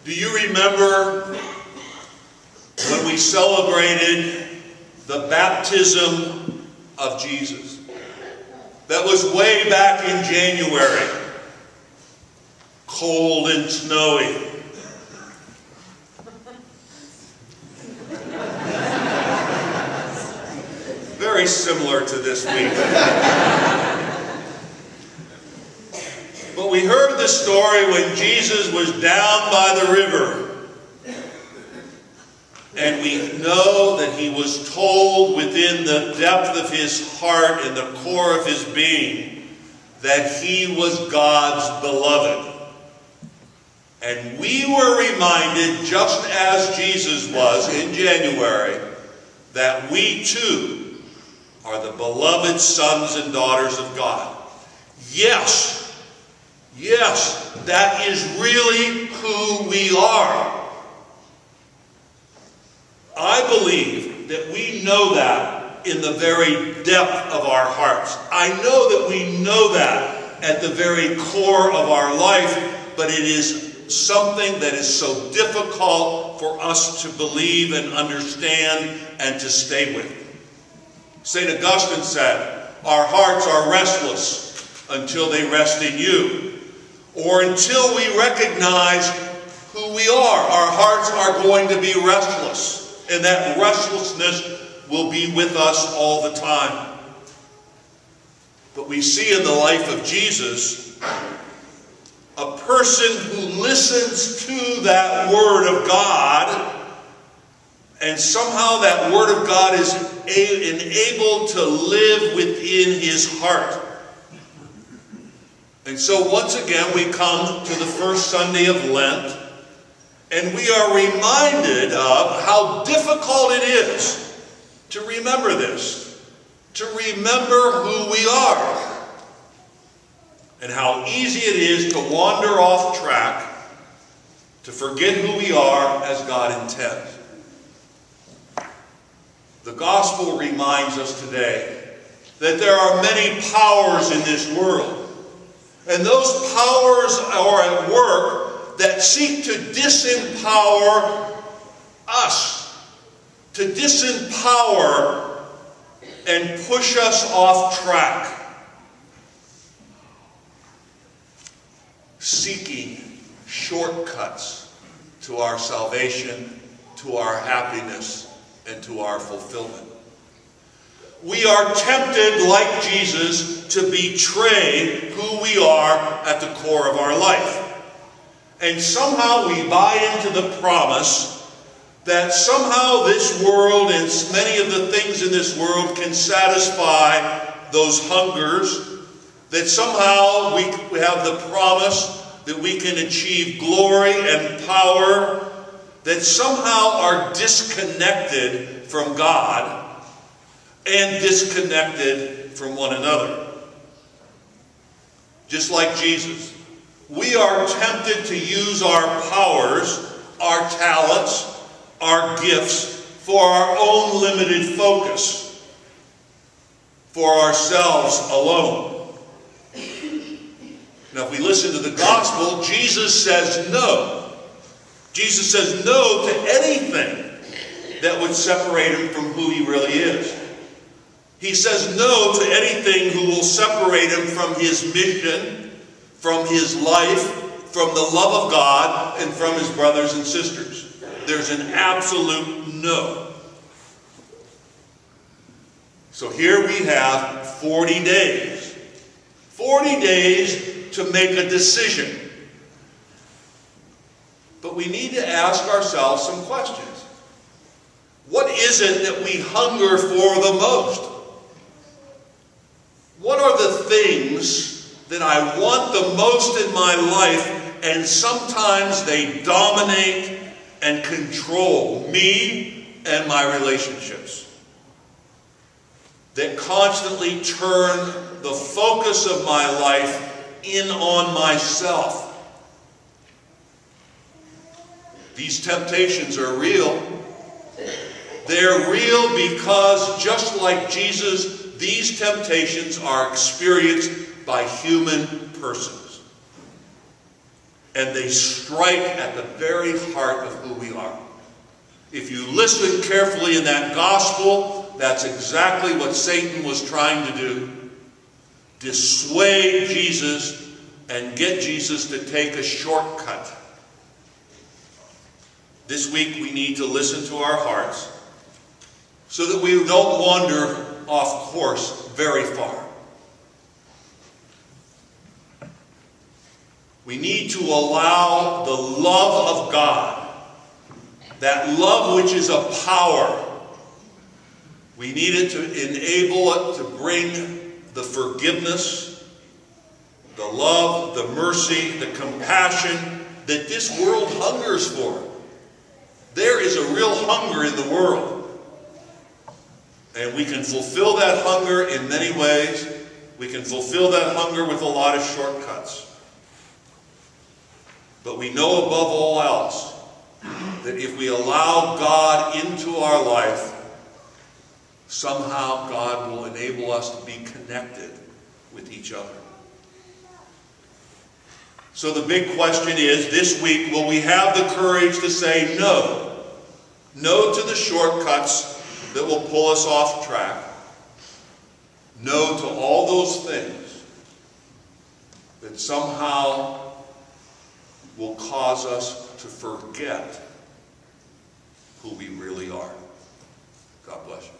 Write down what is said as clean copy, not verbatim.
Do you remember when we celebrated the baptism of Jesus? That was way back in January. Cold and snowy. Very similar to this week. But we heard the story when Jesus was down by the river. And we know that he was told within the depth of his heart and the core of his being that he was God's beloved. And we were reminded, just as Jesus was in January, that we too are the beloved sons and daughters of God. Yes, that is really who we are. I believe that we know that in the very depth of our hearts. I know that we know that at the very core of our life, but it is something that is so difficult for us to believe and understand and to stay with. St. Augustine said, our hearts are restless until they rest in you. Or until we recognize who we are, our hearts are going to be restless. And that restlessness will be with us all the time. But we see in the life of Jesus a person who listens to that Word of God, and somehow that Word of God is enabled to live within his heart. And so once again we come to the first Sunday of Lent, and we are reminded of how difficult it is to remember this, to remember who we are, and how easy it is to wander off track, to forget who we are as God intends. The gospel reminds us today that there are many powers in this world. And those powers are at work that seek to disempower us, to disempower and push us off track, seeking shortcuts to our salvation, to our happiness, and to our fulfillment. We are tempted, like Jesus, to betray who we are at the core of our life. And somehow we buy into the promise that somehow this world and many of the things in this world can satisfy those hungers, that somehow we have the promise that we can achieve glory and power, that somehow are disconnected from God and disconnected from one another. Just like Jesus, we are tempted to use our powers, our talents, our gifts for our own limited focus, for ourselves alone. Now, if we listen to the gospel, Jesus says no. Jesus says no to anything that would separate him from who he really is. He says no to anything who will separate him from his mission, from his life, from the love of God, and from his brothers and sisters. There's an absolute no. So here we have 40 days. 40 days to make a decision. But we need to ask ourselves some questions. What is it that we hunger for the most? What are the things that I want the most in my life, and sometimes they dominate and control me and my relationships? That constantly turn the focus of my life in on myself. These temptations are real. They're real because, just like Jesus, these temptations are experienced by human persons. and they strike at the very heart of who we are. If you listen carefully in that gospel, that's exactly what Satan was trying to do. Dissuade Jesus and get Jesus to take a shortcut. This week we need to listen to our hearts so that we don't wander off course very far. We need to allow the love of God, that love which is a power, we need it to enable it to bring the forgiveness, the love, the mercy, the compassion that this world hungers for. There is a real hunger in the world. And we can fulfill that hunger in many ways. We can fulfill that hunger with a lot of shortcuts. But we know above all else that if we allow God into our life, somehow God will enable us to be connected with each other. So the big question is, this week, will we have the courage to say no? No to the shortcuts that will pull us off track. No to all those things that somehow will cause us to forget who we really are. God bless you.